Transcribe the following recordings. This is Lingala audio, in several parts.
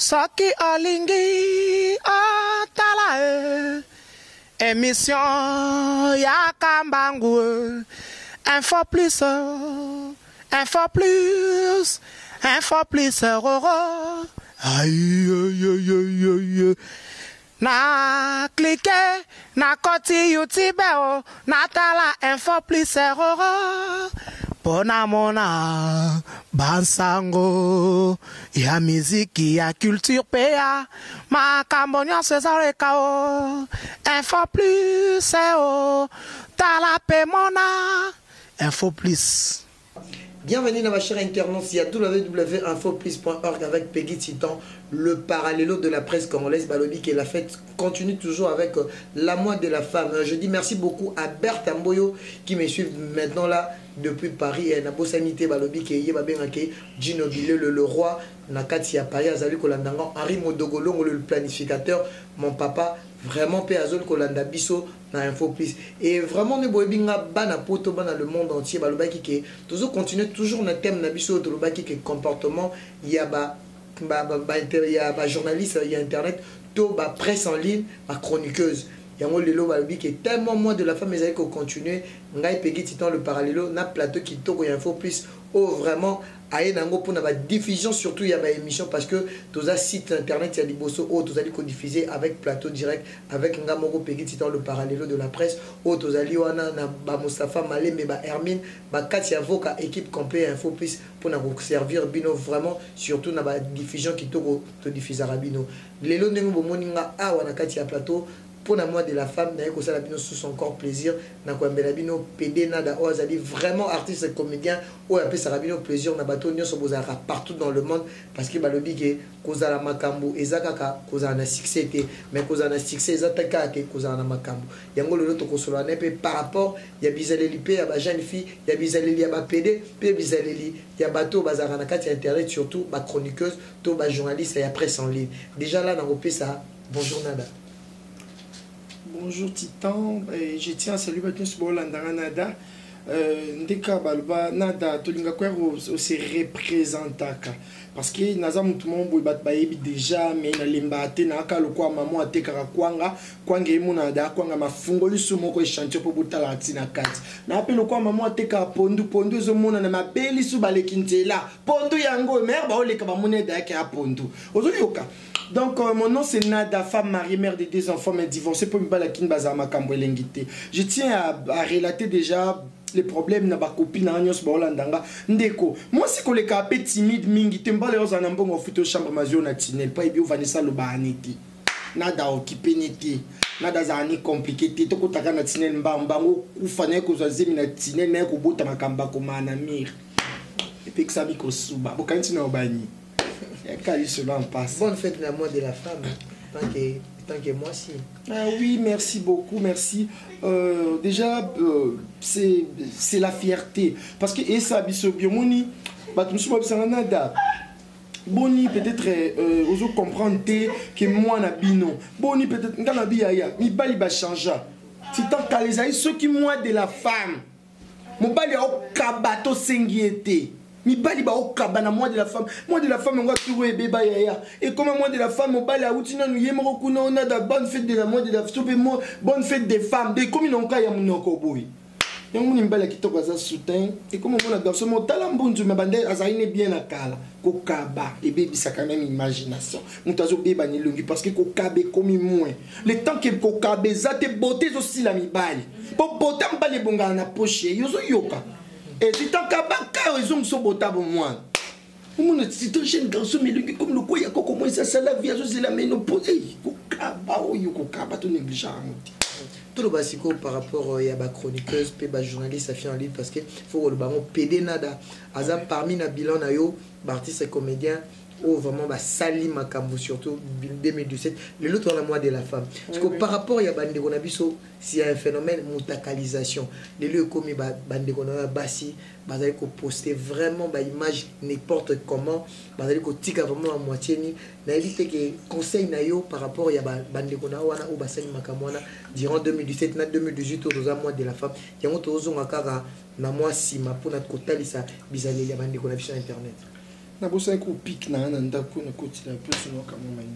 Soki olingi otala émission ya Kambangu info plus aïe aïe aïe aïe aïe na cliquer na koti YouTube na tala info plus pona mona bansango ya miziki ya culture pea makambo nyonso ezaleka info plus tala pe mona info plus. Bienvenue dans ma chère internaute, il y a www.infoplis.org avec Peggy Titan, le parallélo de la presse congolaise Balobi qui est la fête continue toujours avec la moite de la femme. Je dis merci beaucoup à Berthe Amboyo qui me suit maintenant là depuis Paris et Nabo Sanité Balobi qui est Babengake, Gino Bile, le roi, Nakati à Paris, Azali Kolandangan, Henri Modogolongo, le planificateur, mon papa. Vraiment Péazol Kolanda Bisso dans Infoplis et vraiment ne boebinga bana poto bana le monde entier balobaki qui toujours continuer toujours na thème na biso tolobaki que comportement il y a il y a journaliste il y a internet to ba presse en ligne ba chroniqueuse yango lelo balobi qui est tellement moins de la femme mais qu'on continuer ngai Peggy Titan le parallélo na plateau qui toko ya Infoplis oh vraiment aye nango pour na diffusion surtout il y a ba émission parce que tous les sites internet il y a des bosso oh tous allez diffuser avec plateau direct avec ngamoko Peggy Titan le parallélo de la presse oh tous allez wana na ba Moustapha Malé mais ba Hermine ba Katia Voka équipe complet Infoplis pour na servir bino vraiment surtout na ba diffusion qui to diffuser rabino lelo ndenge bomoninga awa na Katia plateau pour la moi de la femme n'a que ça la bino sous son corps plaisir n'a quoi mbela bino PD nada o azali vraiment artiste et comédien ou appelle ça rabino plaisir na bato nyo so bozara partout dans le monde parce que balobi ke kozala makambo ezakaka kozala na succès te mais kozala na succès ezataka ke kozala na makambo yango lelo to kosola na pe par rapport ya bizaleli pe ya ba jeune fille ya bizaleli ya ba PD pe bizaleli ya bato bazara na kati internet surtout ba chroniqueuse to ba journaliste ya presse en ligne déjà là na kopé ça bonjour nada. Bonjour Titan, je tiens à saluer tous Bolandanga Nada. Ndeka balba Nada tolinga kwa se représentaka parce que naza mutu mombo bat bayebi déjà mais na limbate na ka lokwa maman atekaka kwanga kwanga emuna da kwanga mafungoli sumoko echantier po butala tina kati na appel lokwa maman ateka pondu ezo mona na mabeli su balekintela pondu yango mer ba oleka ba moneda yake ya pondu ozoyoka. Donc mon nom c'est Nada, femme mariée, mère de 2 enfants mais divorcée pour Mbalakin Bazama Kambwelengite. Je tiens à relater déjà les problèmes na ba copine na nyos Bolandanga ndeko. Moi c'est que les cas timide mingi tembale ozana mbongo futo chambre mazio na tinel pa ebi Vanessa Lobaneti. Nada occupé neti. Nada zani compliqué te to kotaka na tinel mbambango ufanya ko zazimi na tinel na ko bota makamba ko mana mir. Et puis que ça miko suba. Bokanti na obani. Bonne fête la moi de la femme, tant que moi si. Ah oui, merci beaucoup, merci. Déjà, c'est la fierté. Parce que ça, biomoni, Boni peut-être vous comprendre que moi na bino. Boni peut-être ngana biaya, mi bali ba changea. Si tant qu'à les aïe ceux qui moi de la femme. Mon bali au kabato sengiete. Mi bali ba okabana moi de la femme on va trouver bébé yaya et comment moi de la femme on bali a outina nous yemro kuna on a da bonne fête de la moi de la soupe moi bonne fête des femmes de comme non ka ya munoko boy yango muni mbala kitoko za soutien et comment on a garçon mon talent bonju me bande azaine bien na kala ko kaba et bébé ça quand même imagination mutazo beba ni lungi parce que ko kabe comme moins le temps que ko kabe za te beauté aussi la mi bali po beauté mbali bonga na poche yozo yoka. Et si tant qu'à baka, ils ont son botable moi. C'est un jeune garçon, mais comme le quoi, il y a quoi, comment ça la vie, c'est la ménopause. Tout négligent. Tout le basico par rapport à la chroniqueuse, à journaliste, ça fait en ligne parce que faut le baron PD nada. Azam parmi na bilan na yo, artiste et comédien. Oh vraiment bah sali makambo surtout 2017 le autre la mois de la femme parce que par rapport à bande de biso s'il y a un phénomène mutakalisation les lieux comme bande de basi bazali ko poster vraiment ba image n'importe comment bazali ko tika vraiment à moitié ni na éviter que conseil na yo par rapport à bande de wana ou basali makambo wana durant 2017 na 2018 au mois de la femme yango tozo ngakara na mois sima pour notre kotalisa bizali ya bande de sur internet. na bosa ko pic na ndako na koti la person no kama mani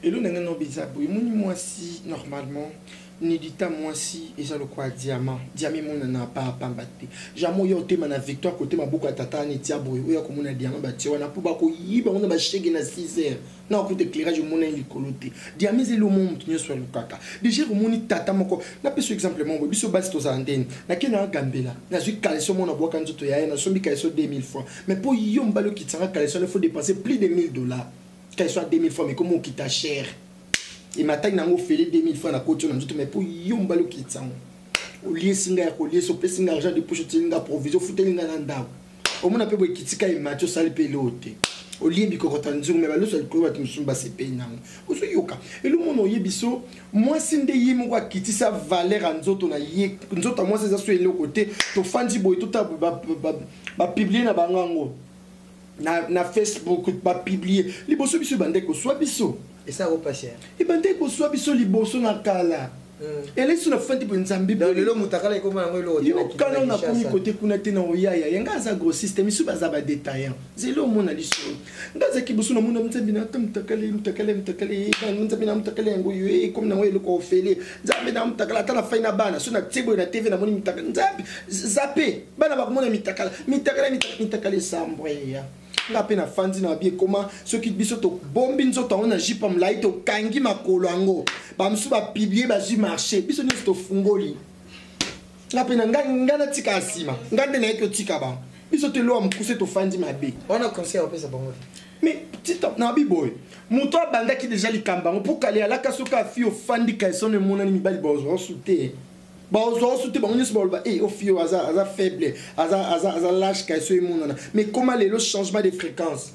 et le nanga no bizabu moni moi si normalement ni dita moi si eza le quoi diamant mon na pa pambate jamo yo tema na victoire côté mabuko tata ni tiabo yo ko mona diamant ba tiwa na puba ko yiba on ba shege na 6h na ko éclairage mona ni kolote diamant c'est le monde nyo so lukaka déjà moni tata moko na peso exemple mon biso basi to za ndeni na kena gambela na zui kaleso mona boka nzoto ya na sombi kaleso 2000 fois mais pour yo mbalo kitanga kaleso il faut dépenser plus de 1000 dollars kaleso 2000 fois mais comment qui t'a cher et matin nango félé 2000 fois na côté na nzoto mais pour yombalo kitsango au lieu singa ya ko lieu so pe singa argent de poche tinga provision futelinga na ndako au mona pe boy kitika e macho sali pe lote au lieu biko kota nzungu mais balo sali ko batu musumba se pe nango oso yoka et le mono yebiso moi sinde yimo kwa kitisa valeur en nzoto na ye nzoto moi c'est ça sur le côté to fandi boy to ta ba publier na bangango na Facebook ba publier liboso biso bandeko soit biso. Et ça va passer. Et ben dès qu'on soit biso liboso na kala. Et là sur la fin de nzambe. Dans le lomo takala comme un lo. Yo kana na komi côté kuna te na oyaya. Yanga za gros système isu baza ba détaillant. Zelo mona liso. Ndaza kibusu na mona mtsambi na mtakale nzambe na mtakale ngo yo comme na welo ko fele. Nzambe na mtakala ta na faina bana. So na tsebo na TV na moni mtakala. Nzambe zape. Bana ba mona mitakala sambweya. nga pe na fandi na bien comment ceux qui biso to bombi nzoto on a jipa mlai to kangi makolo ango ba msu ba publier ba ji marché biso ni to fungoli nga pe na ngana tika asima ngande na eko tika ba biso te lo amkuse to fandi mabe on a conseil on peut ça bango mais petit na biboy muto banda ki déjà likamba pour kale ala kasoka fi o fandi ka sonne monani mibali bozo souté ba ozo souté ba onyeso ba eh o fio aza faible aza lâche ka so monana mais comment le changement de fréquence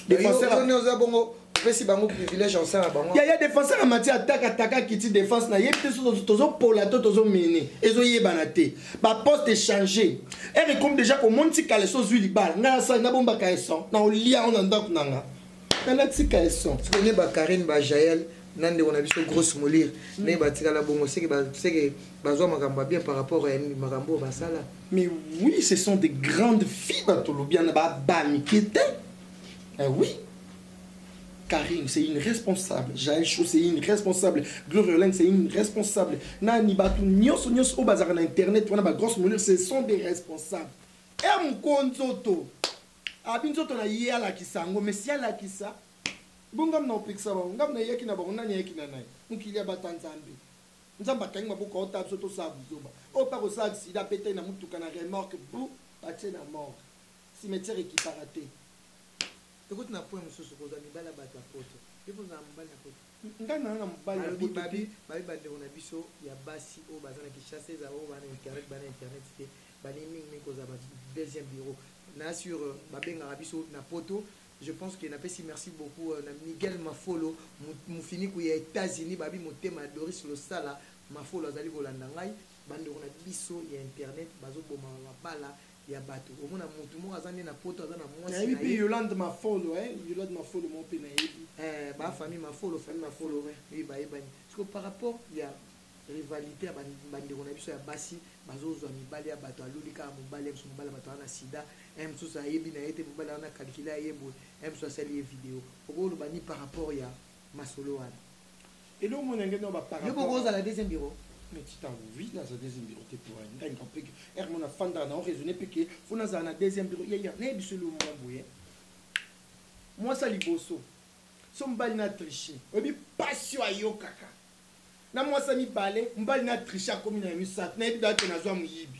défenseur on oza bongo pesi bango privilège en ça bango ya défenseur en matière attaque kiti défense na yebite tozo pola tozo mener ezo yebana te ba poste changer et comme déjà ko monti kale so zui libal na sa na bomba ka son na olia on anda kunanga na tika son ce qu'on est ba Karine ba Jaël nande on a vu ce grosse molir ne ba tika la bongo c'est que bazo makamba bien par rapport à makambo basala mais oui ce sont des grandes filles batolobia na ba bamikete oui Karine, c'est une responsable. Jaël Chou, c'est une responsable. Gloriolène, c'est une responsable. Nani Batou, Nyos au bazar na internet, on a ma grosse moulure, ce sont des responsables. Et mon konzoto. Abinzoto na yé la kisango, mais si la kisa. Bungam na opiksa ba, ngam na yeki na ba, on na yeki na nai. Nkilia batanzambi. Nzamba kangi mabuka ota soto sa buzoba. O pa ko sa sida pété na mutuka na remorque, bou, baté na mort. Cimetière équiparaté. Écoute, na point monsieur Sokoza mibala bata poto. Il faut na mbala poto. Ngana na mbala poto. Babi bande on a biso ya basi o bazana ki chasser za o bana internet te bani mingi koza ba deuxième bureau. Na sur babenga biso na poto. Je pense que na pesi merci beaucoup na Miguel Mafolo mu fini ku ya États-Unis babi motema Doris le sala Mafolo azali kolanda ngai bande on a biso ya internet bazo boma bala ya bato omona mutu mo azane na poto azana mwasi na yebi Yolande Mafolo Yolande Mafolo mo pe na yebi ba famille Mafolo oui ba yebani parce que par rapport ya rivalité bande on a biso ya basi bazozwa mibali ya bato alulika mobali ya mobali bato na sida mso sa yebi na yete mobali na calculer yebo mso sali vidéo okolo bani par rapport ya masolo wana et le monde ngeno ba par rapport yo boza la deuxième bureau mais tu t'as vu là ça deuxième bureau te pour un gagne compris mon a fanda na raisonner piqué faut na za na deuxième bureau ya na biso le mbouye moi ça liboso so mbali na tricher obi passion ayo kaka na moi ça mi balé mbali na tricher comme na mi sat na ebi na zo muyibi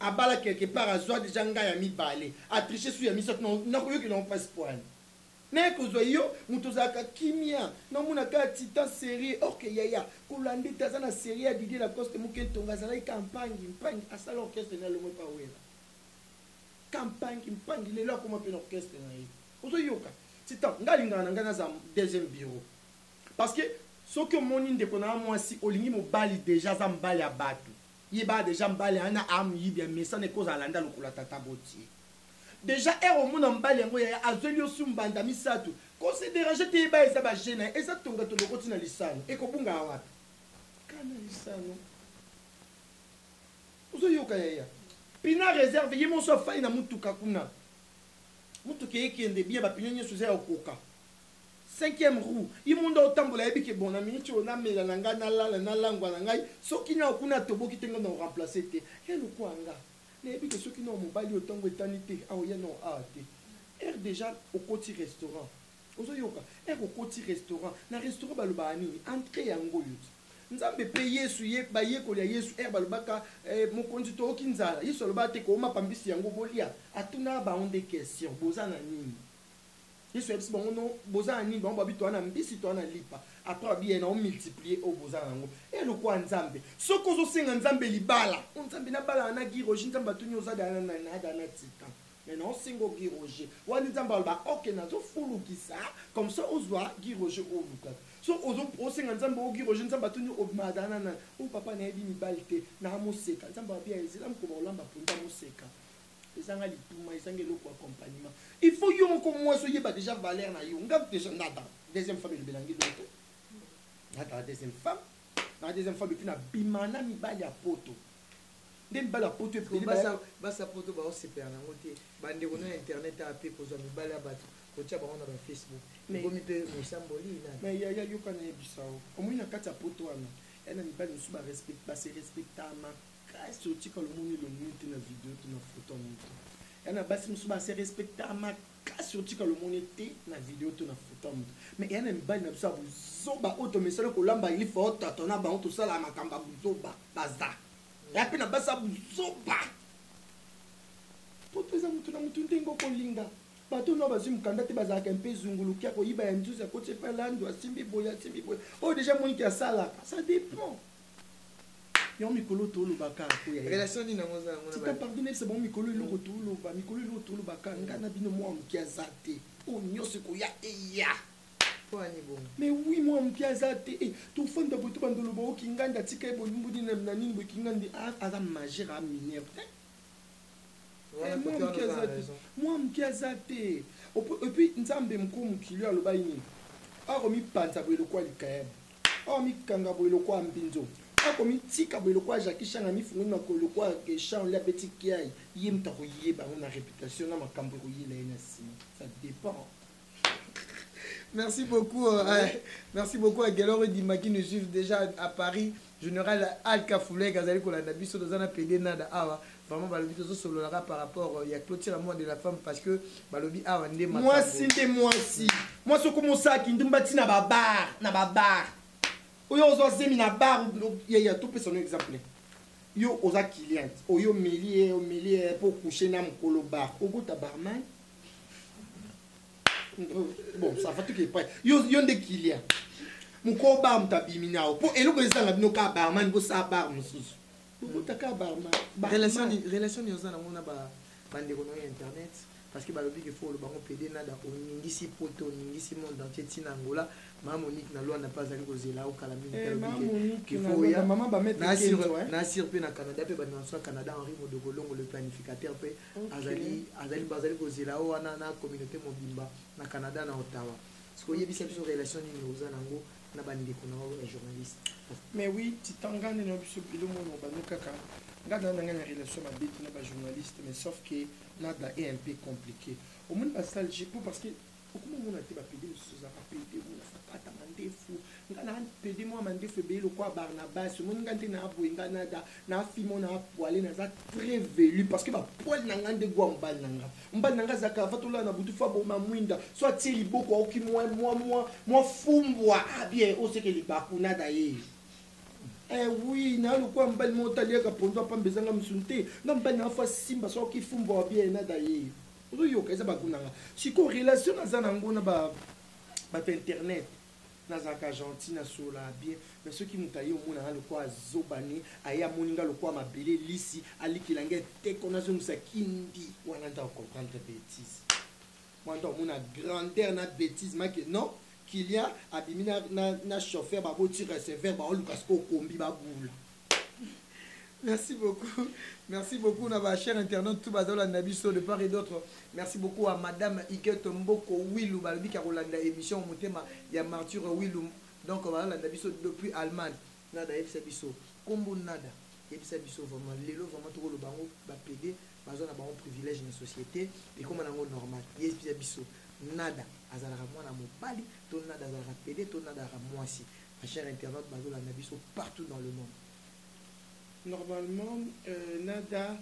abala quelque part azwa déjà nga ya mi balé a tricher sur ya mi sat non na ko yo ki non passe point na ko zo yo mutozaka kimia na muna ka titan série ok yaya kolandi taza na série ya Didier Lacoste mukentonga za la campagne mpang asala orchestre na le mo pa wela campagne mpang le lo comme pe orchestre na yi ozo yoka titan ngalingana ngana za deuxième bureau parce que ce que mon inde kona moi si olingi mo bali déjà za mbali ya batu yeba déjà mbali ana am yibia mais ça ne cause alanda lokula tata boti déjà ero mona mbali yango ya azeli osumbanda misatu considérer te ba eza ba gene eza tonga to lokoti na lisano ekobunga wapi kana lisano uzo yoka ya pina réserve yimo so fa ina mutuka kuna mutu ke yekende bien bapine nyonso eza ya koka 5e roue imundo otambola yebi ke bon na minute ona mela na ngai nalala nalangwa na ngai soki na okuna toboki te ngo na remplacer te ye lokwa nga nayebi ke soki na mobali otango etani te aoya na awa te ere déjà okoti restaurant ozoyoka ere okoti restaurant na restaurant balobaka nini entrée yango yo nzambe mpe yesu ye bayekoli ya yesu ere balobaka mokonzi tooki nzala yesu alobaka te kooma pambisi yango bolia atuna bango nde question boza na nini yesu ayebisi bango no boza na nini bango babi toa na mbisi toa na lipa après babi na omultiplier oyo boza nango elokwa nzambe soki ozosenga nzambe libala nzambe nabala na giroje nzambe atuni ozadana na titan mais non singo giroje wani nzambe aloba ok nazofulukisa comme ça ozwa giroje oluka so osenga nzambe ogiroje nzambe atuni omadana na oyo papa nayebi mibali te naamoseka nzambe babi ezela mokoma olamba ponda moseka ezanga lituma ezanga eloko accompagnement il faut yo moko mwasi oyeba déjà valeur na yo nga déjà nada deuxième femme elobelangi loto nada deuxième femme epuis na bimana mibali ya poto nde mibali ya poto basa poto baosepela nango te bandeko na internet ape kozwa mibali ya bato kotia bango na bafacebook ekomi mpe mosamboli mais ya yoka nayebisa o omoi na kati ya poto wana ya na mibali mosusu base respecta makasi otika lomoni lomoni te na video te na foto ya moto ya na basi mosusu base respecta makasi otika lomoni te na video te na foto ya moto mais ya na mibali na biso ya buzoba oyo tomesala kolamba ilifa otata na bango tosala makambo ya buzoba baza ya mpe na basi ya buzoba poto eza motu na motu ndenge okolinga bato no bazwi mokanda te bazalaka mpe ezunguluki ya koyiba ya nzuzi akoti epai lando asimbi boye oyo deja moniki asalaka ça dépend yo mikolo tolobaka koyata pardonne c'est bon mikolo eloko toloba mikolo eloko tolobaka ngai na bino mwa moki aza te oyo nyonso koya eya mais oui mwa moki aza te tofanda boye to bandoloba okingandi atika ye bolimbudi na nini boye kingandi aza majeur a mineur moi moki aza te epuis nzambe moko mokili aloba nini akomipanza boye lokwa likayaba akomikanga boye lokwa mbinzo akomitika boye lokwa jaki shanga mifunguni na lokwa champ le abeti kiai ye mutu akoyeba yango na réputation na makambo ekoyela ye na nsima ça dépend. Merci beaucoup, merci beaucoup à Galore Dima qui nous suivent déjà à Paris. Général Al-Kafoulé, Gazali Kolanabiso, dans un PD Nada Awa. Vraiment, Balobi, tout ça, par rapport, il y a clôture à moi de la femme parce que Balobi Awa, moi, c'est moi aussi. Moi, c'est comme ça qui nous bâtit na babar. Oyo ozo zemi na bar, il y a tout personne exemple. Yo oza client, oyo milier pour coucher na mkolo bar. Ogo ta barman. Bon, ça va tout qui est prêt. Yo nde client. Mko bar mtabimi nao. Po eloko ezanga bino ka barman go sa bar mususu. Ogo ta ka barman. Relation ni ozana mona ba bandeko no internet parce que balobi que faut le bango PD nada oningisi poto oningisi monde entier tina Angola maman Monique na loi n'a pas allé kozela au Calamine qu'il faut ya maman ba mettre na sirpe na Canada pe ba na Canada Henri Modogolongo le planificateur pe azali bazali kozela au na communauté mobimba na Canada na Ottawa parce que yebisa biso relation ni ozana ngo na bandeko na journaliste mais oui titangane na biso bilo mo ba nokaka ngana na ngana relation ma bête na ba journaliste mais sauf que nada est un peu compliqué au monde basal jipo parce que okuma mona te ba pedi mususu za pedi mona sapata mandefu ngana pedi mo mandefu be lo kwa Barnabas mo ngante na abo ngana da na fimo na poile na za très velu parce que ba poile na ngande gwa mbal nanga zaka fatola na butu fa bo mamwinda so ati liboko oki moi fumbwa bien o seke libaku nada ye. Oui, na lokwa mbali motalia ka pondo pa mbezanga msunte na mbali na fa simba so ki fumbo bien na daye ozo yoka eza bakunanga siko relation na zana ngona ba internet na zaka Argentine sur la bien mais ceux qui mutaye omona na lokwa zobani aya moninga lokwa mabele lisi alikilange te konazo musakindi wana nda comprendre bêtise moi ndo mona grandeur na bêtise make non qu'il y a abimi na chauffeur ba boti receveur ba Lucas ko kombi ba boule. Merci beaucoup na ba cher internaute tout bazola na biso de part et d'autre. Merci beaucoup à madame Iketo Mboko Wilou balobi ka rolanda émission motema ya Martyr Wilou donc voilà na biso depuis Allemagne nada efsa biso kombo nada efsa biso vraiment lelo vraiment to lo bango ba PD bazo na ba privilège na société et comme on a normal yes biso nada azalaka mwana mobali to nada azalaka pédé to nada azalaka mwasi ma chère internaute bazo la biso partout dans le monde. Normalement nada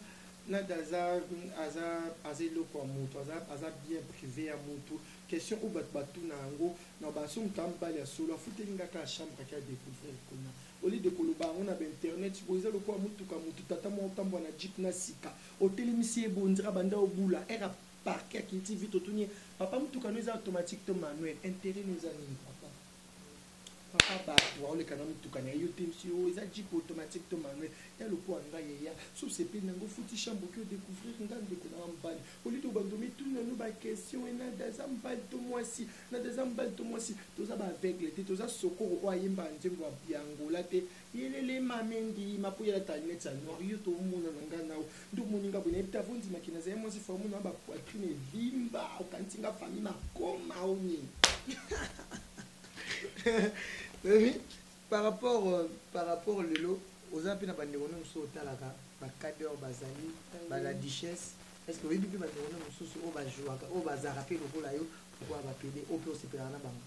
aza eloko ya moto aza bien privé ya moto question oyo bato batuna yango na baso moto ambali ya solo afutelingaka ya chambre aka découvrir kuna oli de koloba yango na bainternet boye eza lokola motuka motu tata mwa otambola na jip na sika otelemisi ye bonzira banda obula ere parke akiti vite otuni papa motuka no eza automatique to manuel intérêt no eza nini papa papa waoleka na motuka na yo te msi oyo eza jip automatique to manuel ya lokola ngai yeya so sepeli nango futi chambre oki odécouvrir nga ndeko na mbali oli to bandomi tuna no baquestion enada eza mbali to mwasi nada eza mbali to mwasi toza baaveugle te toza sokoro oyo ayemba nzembo ya ngola te yelele mamendi mapoyela talinete ya noir yo tomona na nga nao ndomoninga boye nayebi te avondimaki nazali mwasi famona bapoitrine elimba okantinga fami makoma o nini oui, par rapport lelo aux appels na bande wono so talaka ba cadre bazali ba la duchesse est-ce que oui depuis bande wono so o ba jouaka o ba zarape lokola yo pour ba pédé au plus c'est na bango.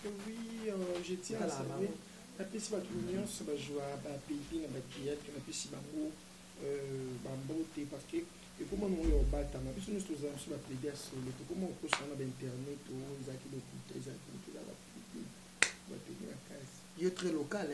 Oui, je tiens à saluer la pesi ba union so ba joua ba pédé na ba théâtre na pesi bango ba mbote parce que et comment on est au bata na biso nous sommes sur la pédé solo to comment on peut sur na internet ou zaki de écouter zaki de la yo très local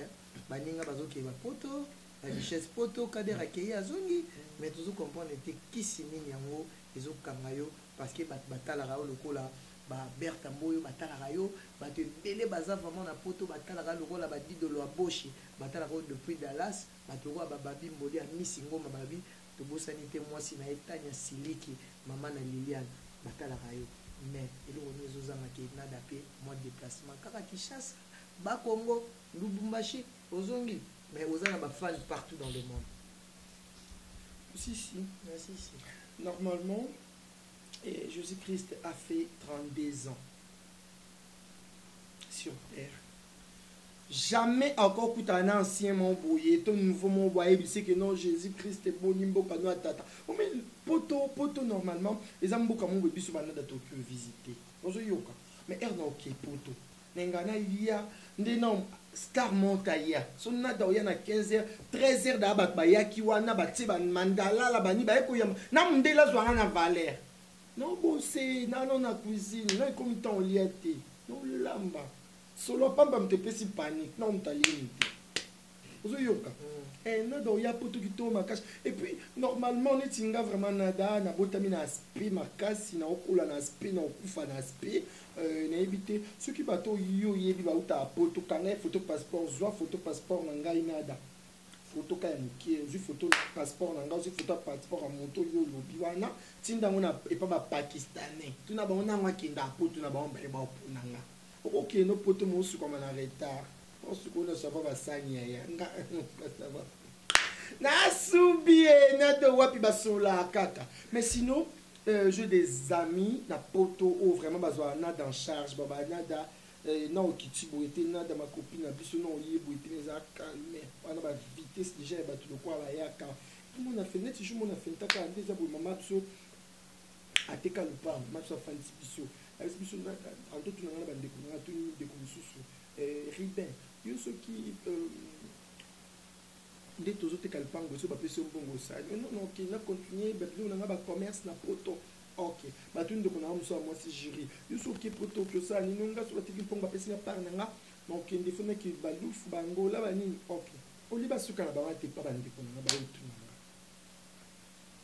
baninga bazoke ba poto la richesse poto kadera kei azongi mais toujours comprendre te kisi nini yango ezokanga yo parce que batalaka yo lokola ba Bertha Mboyo batalaka yo bato ebele baza vraiment na poto batalaka lokola ba didolo aboshi batalaka yo depuis Dallas bato ko bababi mboli ya misi ngoma babi tobosani te mwasi na etanya siliki mama na Liliane batalaka yo mais eloko ezozanga ke nada pe moi déplacement kaka Kinshasa ba Congo Lubumbashi ozongi mais ozana ba fans partout dans le monde. Si. Normalement Jésus-Christ a fait 32 ans sur terre. Jamais encore kutana ancien mon boye ton nouveau mon boye c'est que non Jésus-Christ est bon nimbo kano tata. Mais poto normalement les amboka mon boye biso bana da Tokyo visiter. Ozo yoka. Mais erna OK poto. Nengana ya ndeno star montaya. So nada oya na 15h 13h da bat bayaki wana batie ban mandala la bani ba ekoyama. Na mundela zwanga na Valère. Non bosser na cuisine, non comme temps liate. Non lamba. Solo pamba mtepesi panique non mtalini ozo yoka nada oya poto kito makasi et puis normalement on etinga vraiment nada na botami na aspect makasi na okola na aspect na okufa na aspect na éviter ceux qui bato yo yebi ba uta poto kanga photo passeport zwa photo passeport na ngai nada photo ka mukie zwi photo passeport na ngai zwi photo passeport a moto yo lobi wana tinda ngona e pa ba pakistanais tuna ba ona ngwa kinda poto na ba omba e ba opunanga. Ok, nos potes m'ont su comme en retard. On se connaît, ça va s'agir. Na soubié, na de wapi basola kaka. Mais sinon, j'ai des amis, na poto, oh vraiment, basoa na dans charge, baba nada, na okiti boité, na da ma copine, na biso non lié boité, les a calmé. On a ba vitesse déjà, ba tout le quoi la yaka. Tout le monde a fait net, je m'en a fait taka, déjà pour maman so, a te kalupa, ma so fanti biso. Biso na en tout na ba ndeko na tout ndeko mususu riben yo soki nde tozo te kalpango so ba pese mbongo sa non ok na continuer ba bilo na ba commerce na poto ok ba tout ndeko na muso moi si jury yo soki poto que ça ni nonga so ba tiki mbongo ba pese na par na nga donc ndé fona ki ba lufu ba ngola ba ni ok oli ba suka na ba te pa ba ndeko na ba tout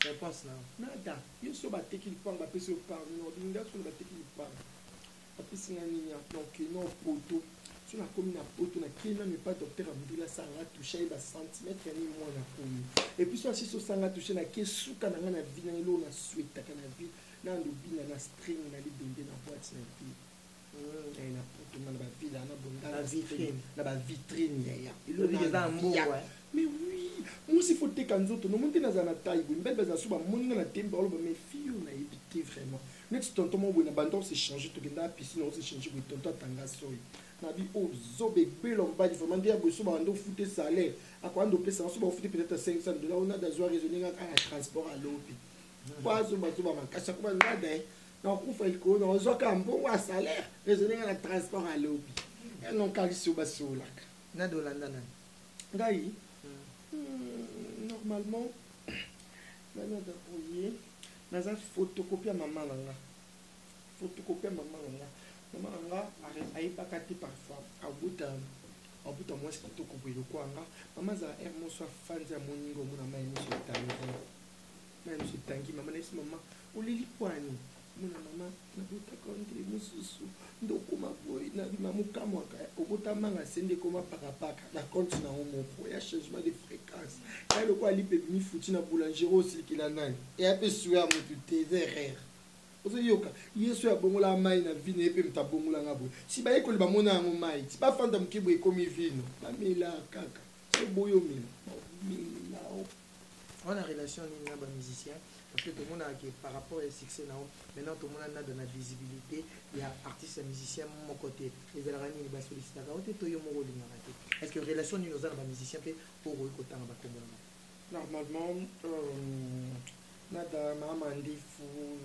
Je pense là. Nada. Yo so ba teki lipang ba pese par no binga so ba teki lipang. Ba pese ngani ya donc non poto. So na komi na poto na kena mais pas docteur Abdullah sanga toucher ba centimètre ni moi na komi. Et puis so si so sanga toucher na kesuka na ngana vie na elo na suite kana vie na ndobi na string na libende na boîte na vie. Na poto na ba vie na bonda na vitrine. Na ba vitrine ya. Elo na mbo ouais. Mais oui, moi si faut te kanzoto, non monter dans un taille, une belle base à souba, mon na tempo, mais fille on a évité vraiment. Next tonton mon bon abandon s'est changé, tout dans la piscine on s'est changé pour tonton tanga soy. Na vie oh zobe belon ba di vraiment dire bosso ba ndo fouter salaire. À quoi ndo pesa souba fouter peut-être $500, on a des raisonner à transport à l'eau. Poazo bazo ba makasa ko ba ndade. Donc on fait le coup dans zoka mbongo a salaire, raisonner na transport à lobby. Et non kalisi ba solaka. Na dolanda nani. Ngai. Normalement nana da oye. Naza photocopie maman nanga. Photocopie maman nanga. Maman nanga aipaka te parfois au bout de moi c'est photocopie le kwanga. Maman za hermo so fanza moningo mona mai ni so tangi. Mai ni so tangi maman nesi maman oleli kwani. Mona maman na buta contre mususu ndokuma boy na mamukamwa ka obota manga sende koma pakapaka na compte na omoko ya changement de fréquence ka le quoi lipe mi futi na boulangerie aussi kila nani et ape suya mutu teze rare ozo yoka yeso ya bongola mai na vino epe mtabongola ngabo si ba ekoli ba mona ngo mai si ba fanda mkibo ekomi vino ba mela kaka so boyo mila on a relation ni na ba musicien parce que tout le monde a qui par rapport au succès maintenant tout le monde a de la visibilité il y a artistes et musiciens mon côté les alrani ni ba sollicita ka ote to yo mo linga raté est-ce que relation ni nos ba musiciens pe pour ko tanga ba komona normalement nada mama ndifu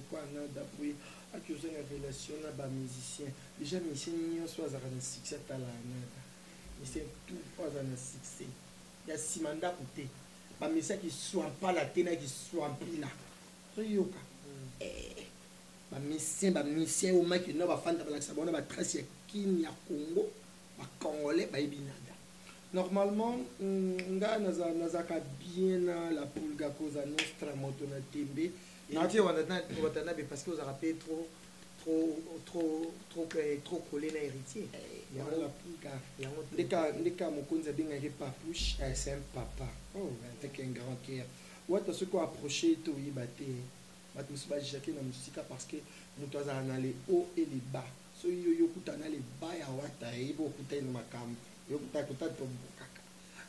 quoi nada puis accusé une relation na ba musicien déjà musicien ni soit za na succès tala nada mais c'est tout pas un succès il y a simanda côté ba musicien qui soit pas la tena qui soit pila so yoka ba musicien au maki no ba fanda ba laksa bona ba trace ya kin ya Congo ba congolais ba ibinada normalement nga nazaka bien la pulga cause nostra moto na tembe na ti watana be parce que vous a rappelé trop collé na héritier ya la pulga ndeka mokonza benga ke papouche c'est un papa oh avec un grand cœur wata ce qu'on approché to yibate batu siba jake na musika parce que muto azana les hauts et les bas so yo kutana les bas ya wata ebo kutana makambo yo kutaka to bokaka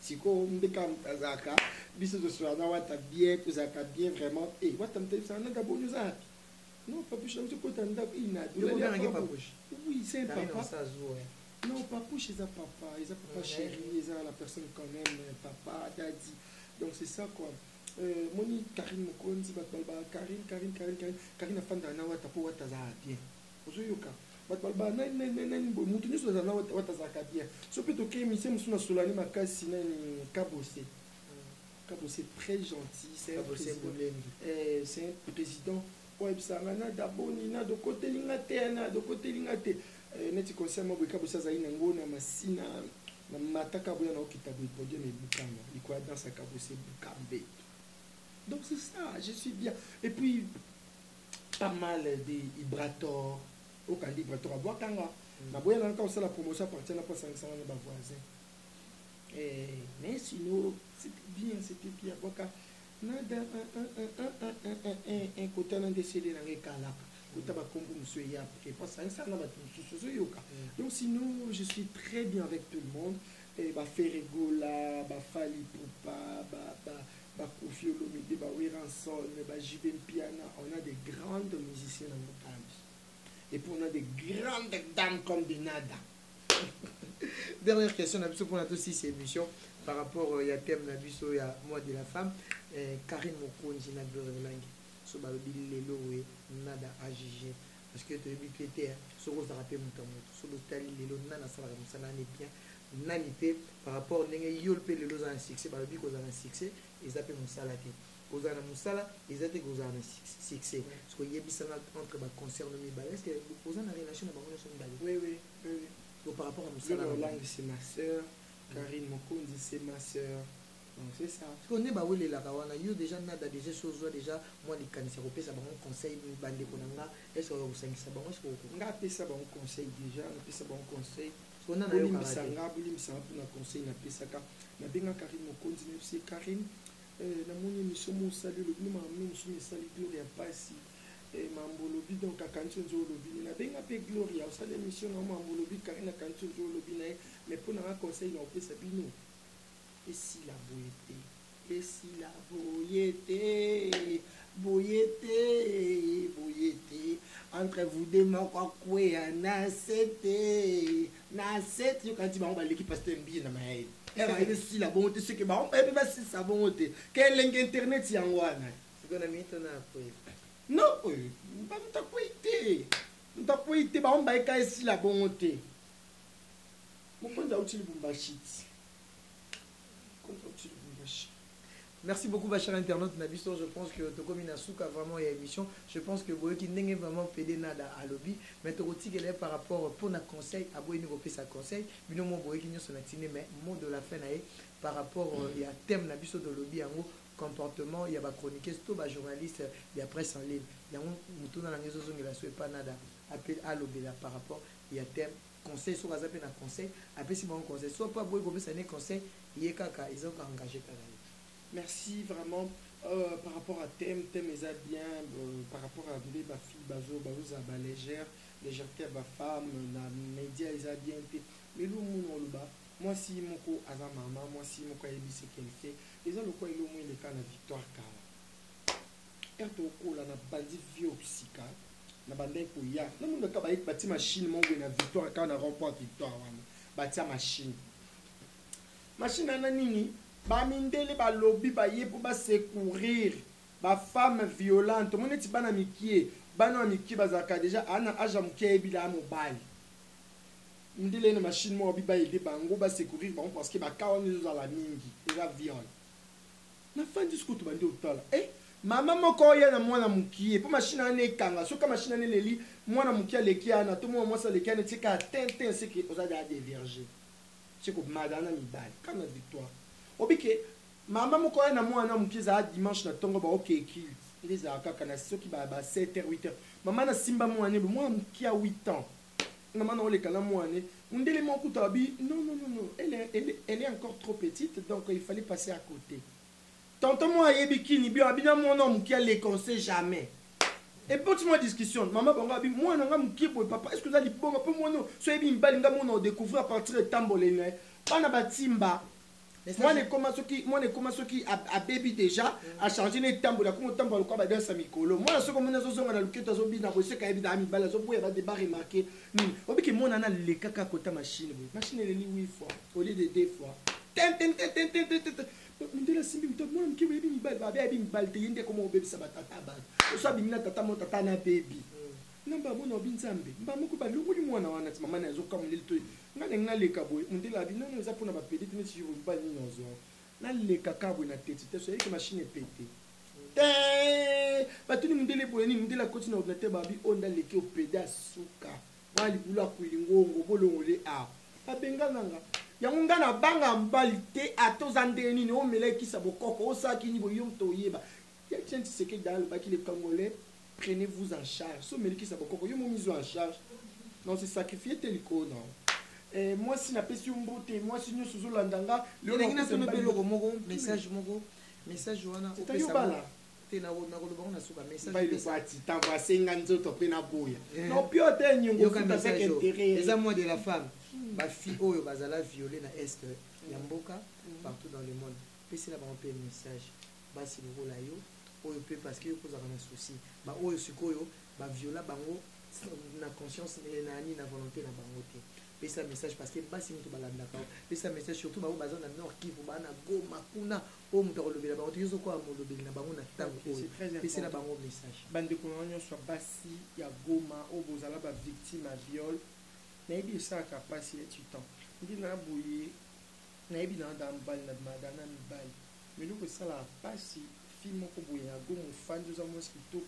siko mbeka mtazaka biso to soana wata bien kuzaka bien vraiment et wata mtesa na gabonyo zapi non papouche na mtoko nda ina oui c'est un papa non papouche c'est un papa chéri c'est la personne quand même papa daddy donc c'est ça quoi moni Karine Mokonzi batbalba Karine afanda na wata po wata za bien ozoyoka batbalba nani bo mutu nyuso za na wata za ka bien so peut que mi sem suna solani makasi nani kabose très gentil c'est un président ouais bisangana daboni na de côté lingate neti conseil mo kabose za ina ngona masina na mataka boya na okitabu podium e bukanga iko dans sa kabose bukambe. Donc c'est ça, je suis bien. Et puis, pas mal de Ibrator, aucun Ibrator à Boakanga. Ma boya n'a encore la promotion appartient à pas 500 de ma voisin. Mais sinon, c'était bien. Boaka, nada, un côté d'un décédé dans les Kalak. Donc sinon, je suis très bien avec tout le monde. Ferregola, Fali Poupa, Kofi Olomide, Wiranson, Jiben Piana, on a des grandes musiciens dans notre pays. Et puis on a des grandes dames comme des Nada. Dernière question, on a aussi ces émissions par rapport à thème il y a mois de la femme. Karine Mokonzi na Langue, so balobili lelo we Nada AGG parce que tu es habitué sur vous rappeler mon sur l'hôtel lelo nana ça va ne bien nanité par rapport à yolpe lelo za succès balobi ko za succès ils appellent musala te kozana musala ils appellent kozana succès parce que yebisana entre ba concerne mi ba est-ce que kozana relation na bango son bali oui donc par rapport à musala Langue c'est ma sœur Karine Mokonzi c'est ma sœur. Donc c'est ça. Parce qu'on est baoulé la kawana, yo déjà nada déjà choses déjà moi les canisiers européens ça bon conseil bande konanga est-ce que vous savez ça bon est-ce que on a fait ça bon conseil déjà on a fait ça bon conseil on a eu misanga buli misanga pour na conseil na pesaka na benga Karine Mokonzi même si Karine na moni misomo salut le nous mamou nous salut Gloria Pasi mambolobi donc akanti nzo lobi na benga pe Gloria au salut mission na mambolobi Karine akanti nzo lobi na mais pour na conseil na opesa bino. Et si la boyété, entre vous deux, quoi, na 7, yo quand tu vas l'équipe parce que bien dans ma tête. Et si la bonté, ce que bah on peut pas si ça bonté. Quel link internet y en a? Non, mutapoite baomba eka esila bongo te. Mokonza utili bumbashiti. Merci beaucoup, ma chère internaute Nabiso. Je pense que Tokomi Nasuka vraiment y a émission. Je pense que Boyoki n'est vraiment pédé nada à lobby. Mais Tokoti qu'elle est par rapport pour un conseil, à Boyoki nous sa conseil. Mais non, mon Boyoki nous son actiné, mais mot de la fin par rapport il y a thème Nabiso de lobby en haut comportement, il y a des chroniqueurs, tout les journalistes, il y a presse en ligne. Il y a un dans la maison qui ne souhaite pas nada. Appel à lobby là par rapport il y a thème conseil soit à un conseil. Après si bon conseil, soit pas Boyoki ça n'est conseil, il y a kaka ils ont engagé. Merci vraiment par rapport à thème est bien par rapport à les filles bazo légère légèreté à femme na média ils a bien été mais le monde là moi si mon co aza maman moi si mon co ebi c'est qu'elle fait ils ont le quoi il au moins le cas na victoire kala erto ko la na bandi vieux psycha na bande ko ya na monde ka ba bâti machine mon na victoire kala na remporte victoire wana bâti machine na nini bamindele balobi baye pour ba secourir ba femme violente mon eti bana mikie bana mikie bazaka déjà ana aja mukie bila mobile ndele na machine mo bi ba aider bango ba secourir bango parce que ba kaoni zo la mingi eza viol na fin du scout bandi otala mama moko ya na mwana mukie pour machine ane kanga soka machine ane leli mwana mukie leki ana to mo sa leki ane tika tintin c'est que oza des vierges c'est que madana mibali kana victoire obike mama moko na mwana mukiza dimanche na tongo ba okeki les akaka na soki ba 7h 8h mama na simba mwana mwana mukia 8 ans na mana ole kana mwana ndele moko tabi non elle est encore trop petite donc il fallait passer à côté tonton moi yebikini bi abina mwana mukia les conseils jamais et pour moi discussion maman bonga bi mwana nga mukia pour papa est-ce que vous allez bonga pour mwana so yebi mbali nga mwana découvrir à partir de tambolene bana batimba moi ne commence qui a baby déjà a changé les tambours la comme tambour quoi ba dans sa mikolo moi ce comme nazo zonga na luketa zo bina ko seka ebi da mi bala zo boya ba débat remarqué ni obiki mona na le kaka kota machine machine le li 8 fois au lieu de 2 fois ndela simbi mto mona mkiwe ebi mi bala ba ebi mi bala te yende comme baby sa batata ba so bimina tata mo tata na baby namba mona obinzambe mba moko ba lukuli mwana wana ti mama na zo comme le to ngane ngaleka boy ndela bi non za pona ba pedite ni si ba ni nozo na le kaka boy na tete te so yeke machine pété batuni ndele boy ni ndela koti na ordinateur ba bi onda leke o peda suka wali bula kuilingongo bolongo le a abenga nanga yango ngana banga mbali te atozande nini o meleki sa bokoko o saki ni boyom to yeba ya tiens c'est que dans le bac les Congolais prenez-vous en charge so meleki sa bokoko yo mo mise en charge non c'est sacrifier teliko non moi si na pesi mbote moi si nyo suzo landanga le ngina tono beloko moko message wana o pesa bala te na koloba na suka message ba ile pati tamba senga nzoto pe na boya no pio te nyongo futa avec intérêt les amours de la femme ba fille oyo bazala violer na est ya mboka partout dans le monde pesi na ba pe message basi lokola yo oyo pe parce que ko za na souci ba oyo sikoyo ba viola bango na conscience na ni na volonté na bango te pesa message parce que basi mutu balanda ka pesa message surtout ba baza na nord kivu bana goma kuna o mutu kolobela ba otizo ko amolobeli na bango na tango pesa na bango message bande ko nyo so basi ya goma o bozala ba victime à viol na ebi ça ka passer du temps ndi na boye na ebi na ndambali na madana mbali mais loko sala pasi film ko boye ya goma fanzo za mosquito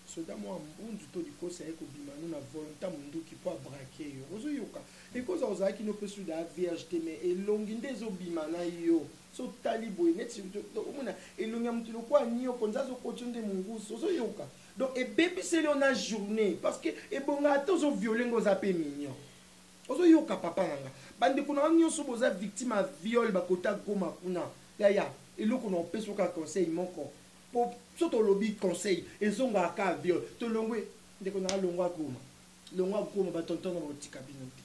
soda mo mbundu to dikosa eko bimanu na volonté mundu ki po braquer yo ozo yoka e koza ozaki no pesu da vierge te mais elongi ndezo bimana yo so tali boy net to omona elongi mtu lo kwa nyo konza zo kotunde munguso ozo yoka donc e bébé c'est na journée parce que e bonga to zo violer ngoza pe mignon ozo yoka papa nanga bande kuna nyo so boza victime à viol bakota goma kuna ya eloko no pesu ka conseil moko soto lobby conseil ezonga ka viol to longwe ndeko na longwa goma ba tonton na botika binote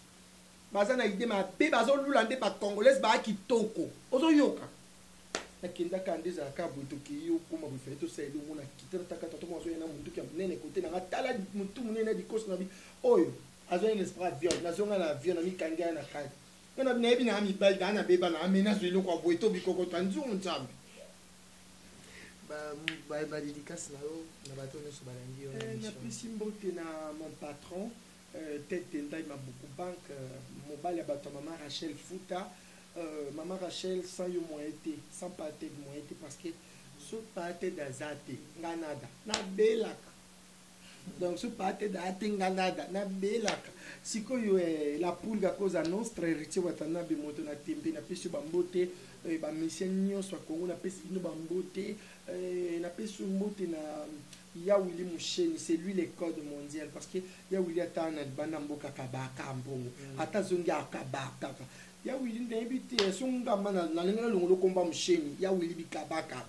baza na idée ma pe bazo lula nde ba congolaise ba kitoko ozo yoka na kenda ka ndeza ka boto ki yo kuma bu feto sele ngona kitera takata to mo zo na mundu ki nene kote na tala muntu munene di kosi na bi oyo azo ene esprit viol na zonga na viol na mi kanga na kadi na bi na mi bal na beba na amena zo iloko boto bikoko tanzu nzambe. ba dédicace na yo na bato nyonso balangi yo na mission. Napesi mbote na mon patron tête ndai mabuku banque mobile ya bato maman Rachel Fouta. Maman Rachel sans yo moyete sans pâté de moyete parce que ce pâté d'azate nganada na belaka donc ce pâté d'azate nganada na belaka sikoyo la poule ga cause annonce très héritier watana be moto na tembe na pesi bambote ba mission nyonso Kongo na pesi no bambote na pesi mbote na ya Willy Moucheni, c'est lui le code mondial parce que ya Willy atana bana mboka kabaka mbongo ata zongi akabaka ya Willy ndebite songa mana na lenga longo komba Moucheni ya Willy bikabaka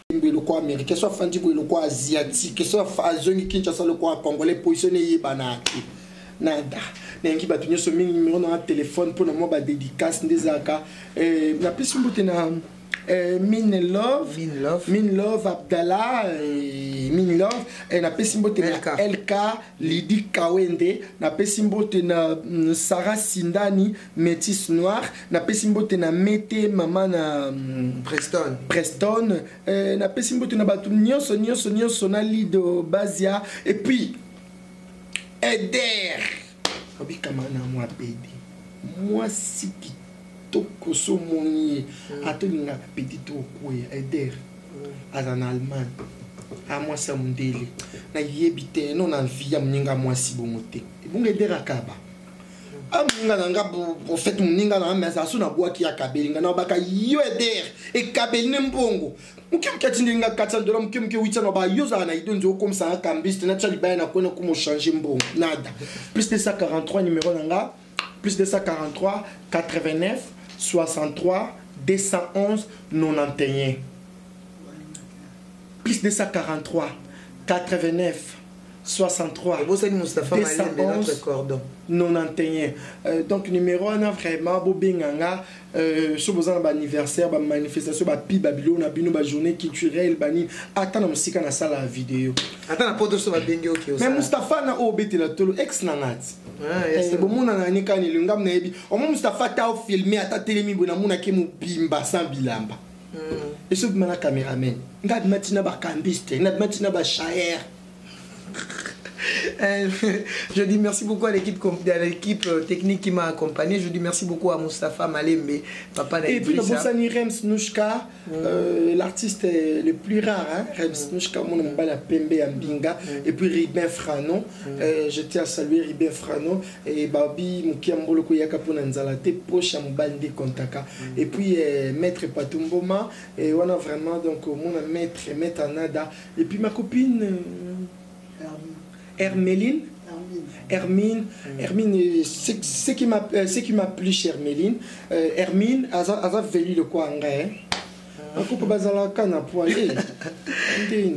le quoi américain soit fandi le quoi asiatique soit azongi Kinshasa le quoi congolais positionné yebanaki nada nengi batu nyoso mingi numéro na téléphone pour na mo ba dédicace ndezaka na pesi mbote na Min Love Abdallah Min Love na pesi mbote na LK Lidi Kawende na pesi mbote na Sarah Sindani Métis Noir na pesi mbote na Mete mama na Preston na pesi mbote na batu nyonso na Lido Bazia et puis Eder obikamana moi bébé moi siki toko so moni atolinga petit toko ya Eder en Allemagne a moi ça mundele na yebite non na via mninga moi si bongote bonga Eder akaba amunga nanga prophète mninga na mesa so na bwaki ya kabelinga na baka yo Eder e kabeli mbongo mukimkati ndinga $400 mukimke witsa no ba yoza na idonzo comme ça kambiste na tchali ba na kona comme changer mbongo nada plus de 143 numéro nanga plus de 143 89 63 211 91 plus de 143 89 63 211 91 donc numéro 1 vraiment bobenganga so bozana ba anniversaire ba manifestation ba pi Babylone na bino ba journée culturelle bani atana musika na sala vidéo atana poto so ba bengi oki mais Mustafa na obetela tolo ex na ngati bomona na nikani lingam na yebi omo Mustafa ta filmer ata telemi bona muna ke mubimba sans bilamba et ce mana cameraman ngad matina ba cambiste ngad matina ba shaer. Je dis merci beaucoup à l'équipe technique qui m'a accompagné. Je dis merci beaucoup à Moustapha Malembe, papa et puis Bosani Rems Nushka, l'artiste le plus rare, hein? Rems Nushka, mon nom la Pembe Ambinga, et puis Ribin Frano. Je tiens à saluer Ribin Frano et Babi Mukiambolo Koyaka pour Nanzalate, Pocha Mbande Kontaka. Et puis Maître Patumboma, et on a vraiment donc mon maître Anada. Et puis ma copine. Hermeline, ce qui m'a plu chez Hermeline, Hermine, a venu le quoi en vrai.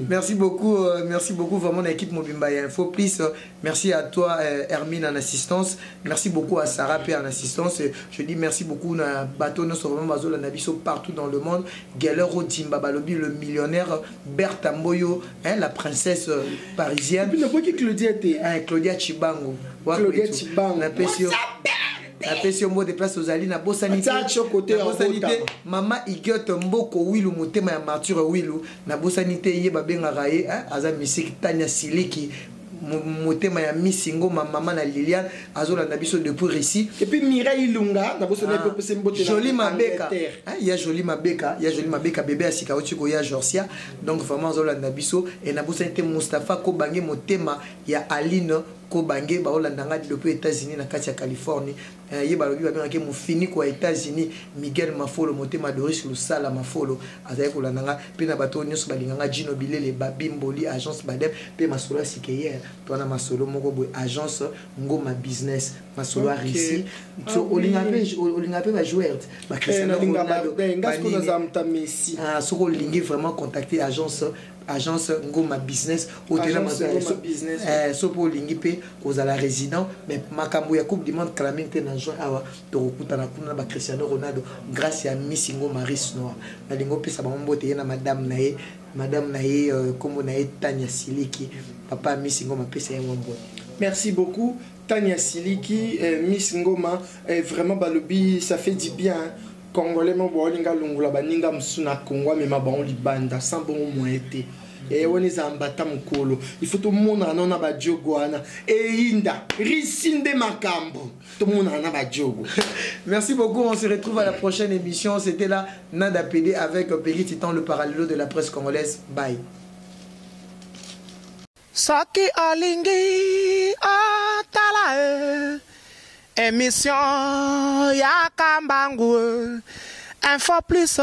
Merci beaucoup vraiment l'équipe Mobimba Info Plus. Merci à toi Hermine en assistance. Merci beaucoup à Sarah P en assistance. Je dis merci beaucoup à Bateau Nosovomo Nabiso partout dans le monde. Galero Timba Balobi le millionnaire, Bertha Mboyo, la princesse parisienne. Claudia Chibango. Claudia Chibango. La pression mot de place aux alliés na bosanité mama igote mboko wilu motema ya mature wilu na bosanité ye babenga raye aza musique Tania Siliki motema ya misingo maman na Liliane azola na biso depuis ici et puis Mireille Lunga na bosanité pe mbote Jolie Mabeka il y a Jolie Mabeka bébé asika otiko ya Jorcia donc vraiment azola na biso et na bosanité Mustafa ko bangi motema ya Aline ko bange ba olandanga depuis États-Unis na kati ya Californie ye balobi ba benga ke mufini ko États-Unis Miguel Mafolo motema Doris Lusala Mafolo azali ko landanga pe na bato nyonso balinganga Gino Bilele Babimboli agence Badep pe masolo sikeye to na masolo moko boy agence Ngoma business masolo Arisi so olinga pe ba joueur ba Cristiano Ronaldo ngasko na zamta Messi soko lingi vraiment contacter agence Ngoma business hôtel business sopo lingi pe kozala résident mais makambo ya coupe du monde clamé na juin awa to kutana kuna ba Cristiano Ronaldo grâce à Miss Ngoma Maris Noir na lingo pesa ba mbote na madame na ye comme na Tania Siliki papa Miss Ngoma pesa ya mbote. Merci beaucoup Tania Siliki Miss Ngoma vraiment balobi ça fait du bien Congolais mo bolinga lungula baninga msuna Congo mais ma bon libanda sans bon moité. Et on est en bata mukolo. Il faut tout le monde en a ba diogoana. Et inda risinde makambo. Tout le monde en a ba diogo. Merci beaucoup. On se retrouve à la prochaine émission. C'était là Nada PD avec Peggy Titan, le parallèle de la presse congolaise. Bye. Soki olingi otala émission ya kambangu info plus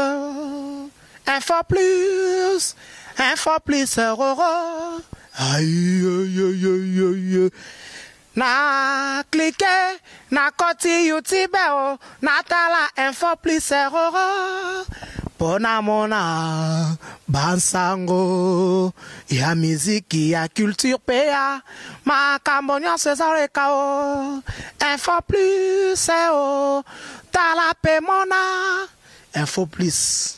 roro aïe na cliquer na koti YouTube na tala info plus roro pona mona bansango ya miziki ya culture pea makambo nyonso ezaleka info plus tala pe mona info plus